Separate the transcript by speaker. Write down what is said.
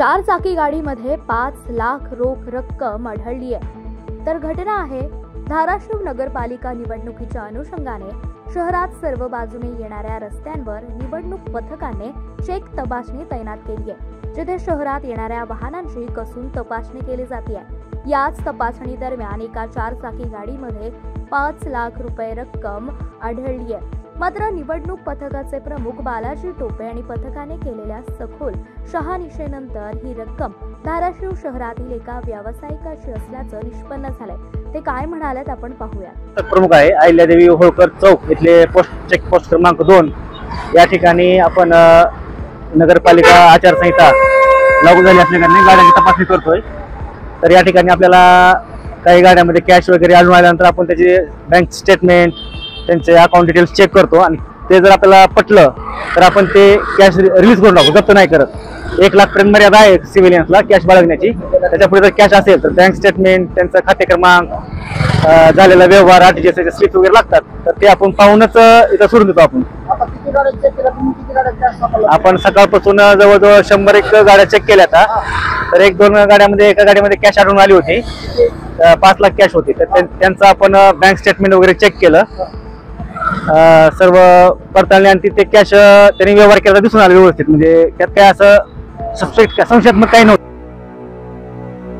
Speaker 1: 4 चाकी गाडीमध्ये 5 लाख रोख रक्कम आढळली आहे। तर घटना आहे धाराशिव नगरपालिका निवडणुकीच्या अनुषंगाने शहरात सर्व बाजूने येणाऱ्या रस्त्यांवर निवडणूक पथकाने चेक तपासणी तैनात केली आहे, जिथे शहरात येणाऱ्या वाहनांची कसून तपासणी केली जाते आहे। याच तपासणी दरम्यान एका 4 चाकी गाडीमध्ये 5 लाख रुपये रक्कम आढळली आहे। मात्र निवडणूक पथकाचे प्रमुख बालाजी टोपे आणि पथकाने केलेल्या सखोल शहानिशेनंतर ही रक्कम धाराशिव शहरातील एका व्यावसायिकाची असल्याचं निष्पन्न झालंय। ते काय म्हणालेत आपण पाहूया।
Speaker 2: प्रमुख आहे अहिल्यादेवी होळकर चौक इथले चेक पोस्ट क्रमांक 2 या ठिकाणी आपण नगरपालिका आचारसंहिता लागू झाली असल्याने गाड्यांची तपासणी करतोय। तर या ठिकाणी आपल्याला काही गाड्यांमध्ये कॅश वगैरे आढळून आल्यानंतर आपण त्याचे बँक स्टेटमेंट त्यांचे अकाउंट डिटेल्स चेक करतो आणि ते जर आपल्याला पटलं तर आपण ते कॅश रिलीज करून टाकू, जप्त नाही करत। 1 लाख पर्यंत मर्यादा आहे सिव्हिलियन्सला कॅश बाळगण्याची। त्याच्यापुढे जर कॅश असेल तर बँक स्टेटमेंट, त्यांचा खाते क्रमांक, झालेला व्यवहार, आरटीजीएसचे स्लिप वगैरे लागतात, तर ते आपण पाहूनच इथं सोडून देतो। आपण सकाळपासून जवळजवळ 100 गाड्या चेक केल्या, तर 1-2 गाड्यामध्ये एका गाडीमध्ये कॅश आढळून आली होती, 5 लाख कॅश होती। तर त्यांचं आपण बँक स्टेटमेंट वगैरे चेक केलं, सर्व पडताळणी आणि ते कॅश त्यांनी व्यवहार केला दिसून आलं व्यवस्थित, म्हणजे त्यात काय असं संशयात्मक काही नव्हतं।